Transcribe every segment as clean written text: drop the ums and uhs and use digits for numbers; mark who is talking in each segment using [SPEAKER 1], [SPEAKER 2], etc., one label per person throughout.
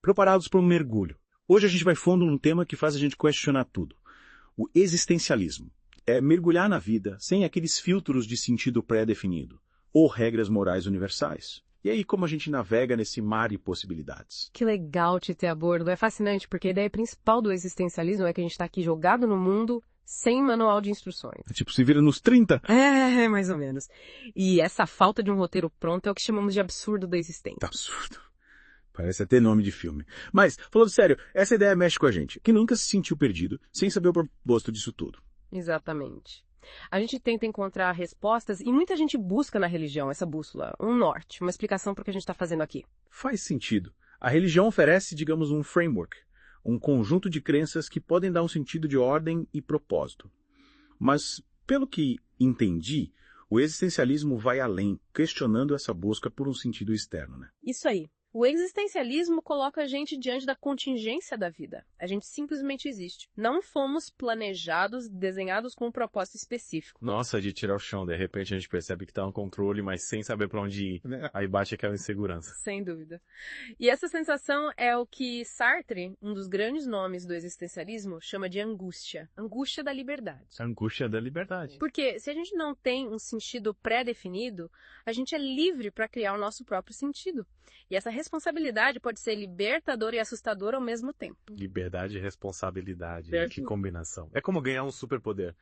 [SPEAKER 1] Preparados para um mergulho. Hoje a gente vai fundo num tema que faz a gente questionar tudo. O existencialismo. É mergulhar na vida sem aqueles filtros de sentido pré-definido, ou regras morais universais. E aí, como a gente navega nesse mar de possibilidades?
[SPEAKER 2] Que legal te ter a bordo. É fascinante, porque a ideia principal do existencialismo é que a gente está aqui jogado no mundo sem manual de instruções.
[SPEAKER 1] Tipo, se vira nos 30?
[SPEAKER 2] É, mais ou menos. E essa falta de um roteiro pronto é o que chamamos de absurdo da existência.
[SPEAKER 1] Tá absurdo. Parece até nome de filme. Mas, falando sério, essa ideia mexe com a gente, que nunca se sentiu perdido, sem saber o propósito disso tudo.
[SPEAKER 2] Exatamente. A gente tenta encontrar respostas e muita gente busca na religião essa bússola, um norte, uma explicação para o que a gente está fazendo aqui.
[SPEAKER 1] Faz sentido. A religião oferece, digamos, um framework, um conjunto de crenças que podem dar um sentido de ordem e propósito. Mas, pelo que entendi, o existencialismo vai além, questionando essa busca por um sentido externo, né?
[SPEAKER 2] Isso aí. O existencialismo coloca a gente diante da contingência da vida. A gente simplesmente existe. Não fomos planejados, desenhados com um propósito específico.
[SPEAKER 3] Nossa, de tirar o chão, de repente a gente percebe que tá no controle, mas sem saber pra onde ir. Aí bate aquela insegurança.
[SPEAKER 2] Sem dúvida. E essa sensação é o que Sartre, um dos grandes nomes do existencialismo, chama de angústia. Angústia da liberdade.
[SPEAKER 3] Angústia da liberdade.
[SPEAKER 2] Porque se a gente não tem um sentido pré-definido, a gente é livre para criar o nosso próprio sentido. E essa responsabilidade pode ser libertadora e assustadora ao mesmo tempo.
[SPEAKER 3] Liberdade e responsabilidade.
[SPEAKER 2] Certo.
[SPEAKER 3] Que combinação. É como ganhar um superpoder,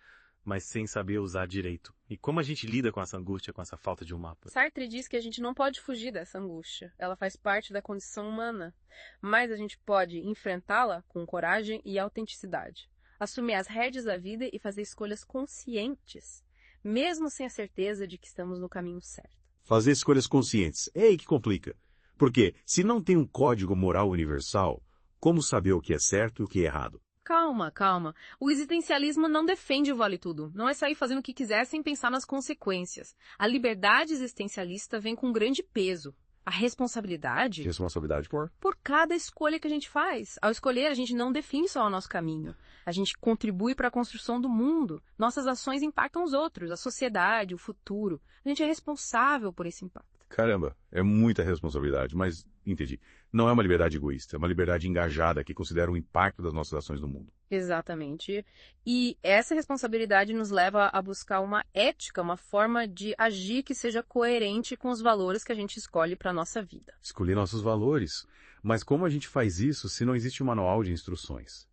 [SPEAKER 3] mas sem saber usar direito. E como a gente lida com essa angústia, com essa falta de um mapa?
[SPEAKER 2] Sartre diz que a gente não pode fugir dessa angústia. Ela faz parte da condição humana. Mas a gente pode enfrentá-la com coragem e autenticidade. Assumir as rédeas da vida e fazer escolhas conscientes, mesmo sem a certeza de que estamos no caminho certo.
[SPEAKER 1] Fazer escolhas conscientes. É aí que complica. Porque, se não tem um código moral universal, como saber o que é certo e o que é errado?
[SPEAKER 2] Calma, calma. O existencialismo não defende o vale tudo. Não é sair fazendo o que quiser sem pensar nas consequências. A liberdade existencialista vem com um grande peso. A responsabilidade
[SPEAKER 1] Responsabilidade
[SPEAKER 2] por cada escolha que a gente faz. Ao escolher, a gente não define só o nosso caminho. A gente contribui para a construção do mundo. Nossas ações impactam os outros, a sociedade, o futuro. A gente é responsável por esse impacto.
[SPEAKER 1] Caramba, é muita responsabilidade, mas entendi. Não é uma liberdade egoísta, é uma liberdade engajada que considera o impacto das nossas ações no mundo.
[SPEAKER 2] Exatamente. E essa responsabilidade nos leva a buscar uma ética, uma forma de agir que seja coerente com os valores que a gente escolhe para a nossa vida.
[SPEAKER 1] Escolher nossos valores. Mas como a gente faz isso se não existe um manual de instruções?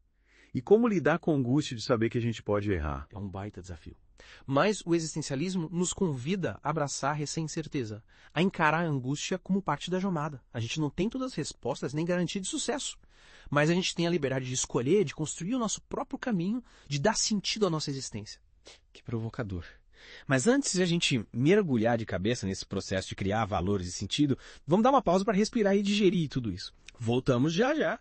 [SPEAKER 1] E como lidar com a angústia de saber que a gente pode errar?
[SPEAKER 4] É um baita desafio. Mas o existencialismo nos convida a abraçar essa incerteza, a encarar a angústia como parte da jornada. A gente não tem todas as respostas nem garantia de sucesso, mas a gente tem a liberdade de escolher, de construir o nosso próprio caminho, de dar sentido à nossa existência.
[SPEAKER 5] Que provocador. Mas antes de a gente mergulhar de cabeça nesse processo de criar valores e sentido, vamos dar uma pausa para respirar e digerir tudo isso. Voltamos já já.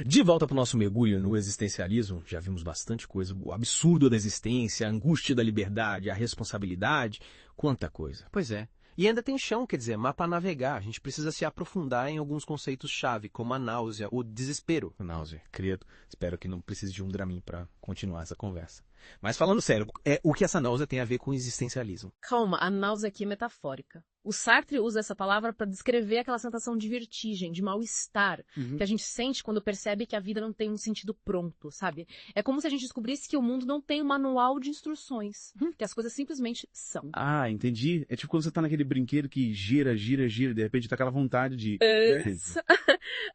[SPEAKER 5] De volta para o nosso mergulho no existencialismo, já vimos bastante coisa, o absurdo da existência, a angústia da liberdade, a responsabilidade, quanta coisa.
[SPEAKER 4] Pois é. E ainda tem chão, quer dizer, mapa a navegar. A gente precisa se aprofundar em alguns conceitos-chave, como a náusea, o desespero.
[SPEAKER 5] Náusea, credo. Espero que não precise de um Dramin para continuar essa conversa. Mas falando sério, o que essa náusea tem a ver com o existencialismo?
[SPEAKER 2] Calma, a náusea aqui é metafórica. O Sartre usa essa palavra para descrever aquela sensação de vertigem, de mal-estar, que a gente sente quando percebe que a vida não tem um sentido pronto, sabe? É como se a gente descobrisse que o mundo não tem um manual de instruções, que as coisas simplesmente são.
[SPEAKER 1] Ah, entendi. É tipo quando você tá naquele brinquedo que gira, gira, gira, e de repente tá aquela vontade de...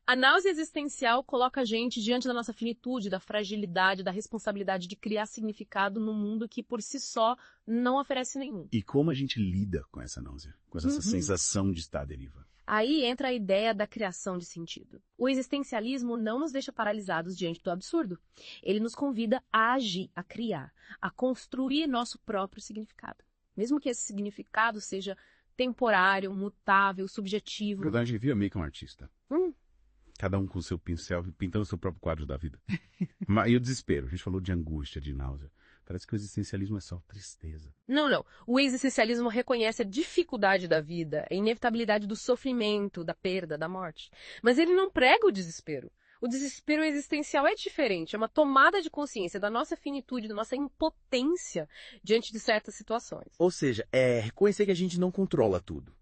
[SPEAKER 2] A náusea existencial coloca a gente diante da nossa finitude, da fragilidade, da responsabilidade de criar significado num mundo que por si só não oferece nenhum.
[SPEAKER 1] E como a gente lida com essa náusea? Com essa sensação de estar à deriva?
[SPEAKER 2] Aí entra a ideia da criação de sentido. O existencialismo não nos deixa paralisados diante do absurdo. Ele nos convida a agir, a criar, a construir nosso próprio significado. Mesmo que esse significado seja temporário, mutável, subjetivo.
[SPEAKER 1] Na verdade, a gente vira meio que um artista. Cada um com o seu pincel, pintando o seu próprio quadro da vida. E o desespero? A gente falou de angústia, de náusea. Parece que o existencialismo é só tristeza.
[SPEAKER 2] Não. O existencialismo reconhece a dificuldade da vida, a inevitabilidade do sofrimento, da perda, da morte. Mas ele não prega o desespero. O desespero existencial é diferente, é uma tomada de consciência da nossa finitude, da nossa impotência diante de certas situações.
[SPEAKER 5] Ou seja, é reconhecer que a gente não controla tudo.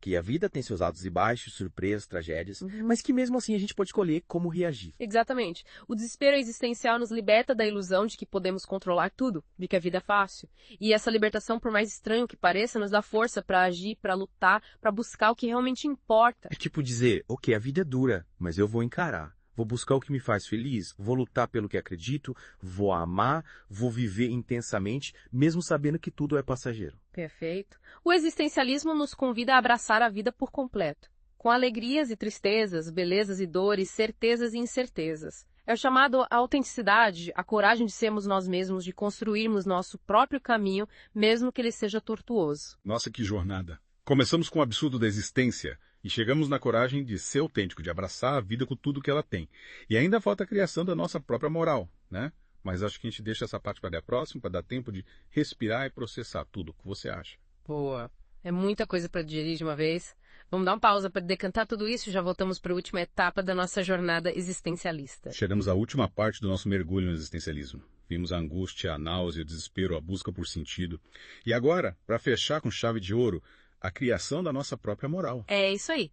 [SPEAKER 5] que a vida tem seus altos e baixos, surpresas, tragédias, mas que mesmo assim a gente pode escolher como reagir.
[SPEAKER 2] Exatamente. O desespero existencial nos liberta da ilusão de que podemos controlar tudo, de que a vida é fácil. E essa libertação, por mais estranho que pareça, nos dá força para agir, para lutar, para buscar o que realmente importa.
[SPEAKER 1] É tipo dizer, ok, a vida é dura, mas eu vou encarar. Vou buscar o que me faz feliz, vou lutar pelo que acredito, vou amar, vou viver intensamente, mesmo sabendo que tudo é passageiro.
[SPEAKER 2] Perfeito. O existencialismo nos convida a abraçar a vida por completo, com alegrias e tristezas, belezas e dores, certezas e incertezas. É o chamado à autenticidade, a coragem de sermos nós mesmos, de construirmos nosso próprio caminho, mesmo que ele seja tortuoso.
[SPEAKER 6] Nossa, que jornada! Começamos com o absurdo da existência e chegamos na coragem de ser autêntico, de abraçar a vida com tudo que ela tem. E ainda falta a criação da nossa própria moral, né? Mas acho que a gente deixa essa parte para a próxima, para dar tempo de respirar e processar tudo. O que você acha?
[SPEAKER 2] Boa. É muita coisa para digerir de uma vez. Vamos dar uma pausa para decantar tudo isso e já voltamos para a última etapa da nossa jornada existencialista.
[SPEAKER 6] Chegamos à última parte do nosso mergulho no existencialismo. Vimos a angústia, a náusea, o desespero, a busca por sentido. E agora, para fechar com chave de ouro, a criação da nossa própria moral.
[SPEAKER 2] É isso aí.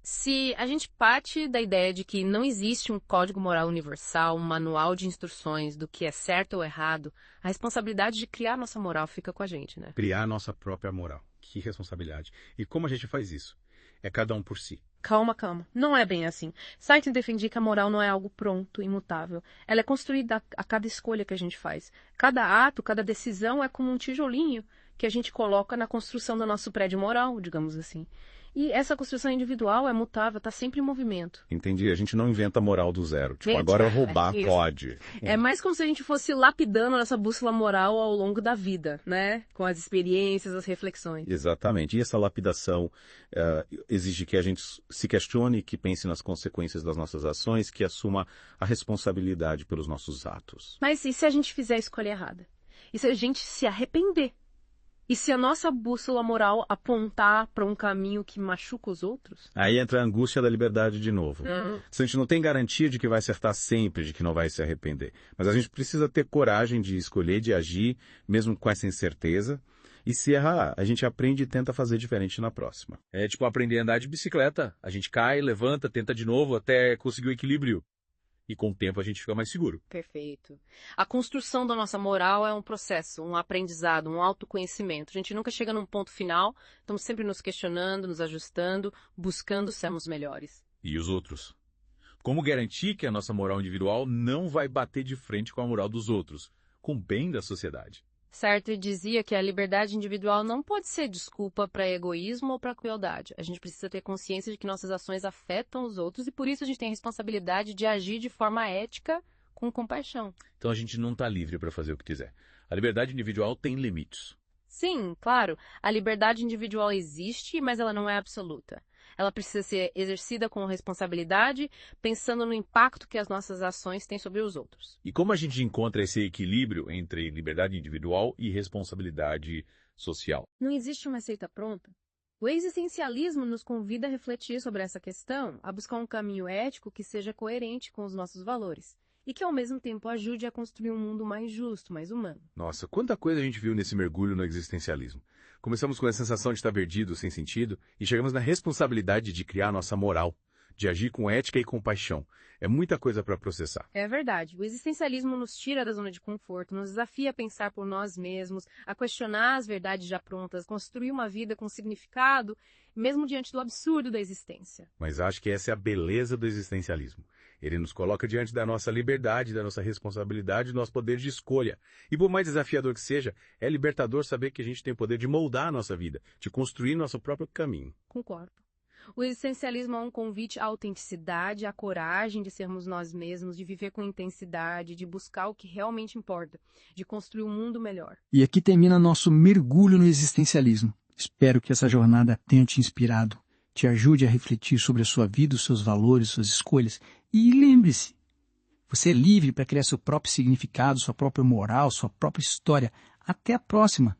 [SPEAKER 2] Se a gente parte da ideia de que não existe um código moral universal, um manual de instruções do que é certo ou errado, a responsabilidade de criar nossa moral fica com a gente, né?
[SPEAKER 6] Criar nossa própria moral. Que responsabilidade. E como a gente faz isso? É cada um por si.
[SPEAKER 2] Calma. Não é bem assim. Sartre defendia que a moral não é algo pronto, imutável. Ela é construída a cada escolha que a gente faz. Cada ato, cada decisão é como um tijolinho que a gente coloca na construção do nosso prédio moral, digamos assim. E essa construção individual é mutável, está sempre em movimento.
[SPEAKER 1] Entendi. A gente não inventa moral do zero. Tipo,
[SPEAKER 2] Gente,
[SPEAKER 1] agora roubar
[SPEAKER 2] isso.
[SPEAKER 1] pode.
[SPEAKER 2] É mais como se a gente fosse lapidando a nossa bússola moral ao longo da vida, né? Com as experiências, as reflexões.
[SPEAKER 1] Exatamente. E essa lapidação exige que a gente se questione, que pense nas consequências das nossas ações, que assuma a responsabilidade pelos nossos atos.
[SPEAKER 2] Mas e se a gente fizer a escolha errada? E se a gente se arrepender? E se a nossa bússola moral apontar para um caminho que machuca os outros?
[SPEAKER 1] Aí entra a angústia da liberdade de novo. Se a gente não tem garantia de que vai acertar sempre, de que não vai se arrepender. Mas a gente precisa ter coragem de escolher, de agir, mesmo com essa incerteza. E se errar, a gente aprende e tenta fazer diferente na próxima. É tipo aprender a andar de bicicleta. A gente cai, levanta, tenta de novo até conseguir o equilíbrio. E com o tempo a gente fica mais seguro.
[SPEAKER 2] Perfeito. A construção da nossa moral é um processo, um aprendizado, um autoconhecimento. A gente nunca chega num ponto final, estamos sempre nos questionando, nos ajustando, buscando sermos melhores.
[SPEAKER 1] E os outros? Como garantir que a nossa moral individual não vai bater de frente com a moral dos outros, com o bem da sociedade?
[SPEAKER 2] Sartre dizia que a liberdade individual não pode ser desculpa para egoísmo ou para crueldade. A gente precisa ter consciência de que nossas ações afetam os outros e por isso a gente tem a responsabilidade de agir de forma ética com compaixão.
[SPEAKER 1] Então a gente não está livre para fazer o que quiser. A liberdade individual tem limites.
[SPEAKER 2] Sim, claro, a liberdade individual existe, mas ela não é absoluta. Ela precisa ser exercida com responsabilidade, pensando no impacto que as nossas ações têm sobre os outros.
[SPEAKER 1] E como a gente encontra esse equilíbrio entre liberdade individual e responsabilidade social?
[SPEAKER 2] Não existe uma receita pronta. O existencialismo nos convida a refletir sobre essa questão, a buscar um caminho ético que seja coerente com os nossos valores e que, ao mesmo tempo, ajude a construir um mundo mais justo, mais humano.
[SPEAKER 1] Nossa, quanta coisa a gente viu nesse mergulho no existencialismo. Começamos com a sensação de estar perdido, sem sentido, e chegamos na responsabilidade de criar nossa moral, de agir com ética e compaixão. É muita coisa para processar.
[SPEAKER 2] É verdade. O existencialismo nos tira da zona de conforto, nos desafia a pensar por nós mesmos, a questionar as verdades já prontas, construir uma vida com significado, mesmo diante do absurdo da existência.
[SPEAKER 1] Mas acho que essa é a beleza do existencialismo. Ele nos coloca diante da nossa liberdade, da nossa responsabilidade, do nosso poder de escolha. E por mais desafiador que seja, é libertador saber que a gente tem o poder de moldar a nossa vida, de construir nosso próprio caminho.
[SPEAKER 2] Concordo. O existencialismo é um convite à autenticidade, à coragem de sermos nós mesmos, de viver com intensidade, de buscar o que realmente importa, de construir um mundo melhor.
[SPEAKER 7] E aqui termina nosso mergulho no existencialismo. Espero que essa jornada tenha te inspirado, te ajude a refletir sobre a sua vida, os seus valores, suas escolhas. E lembre-se, você é livre para criar seu próprio significado, sua própria moral, sua própria história. Até a próxima!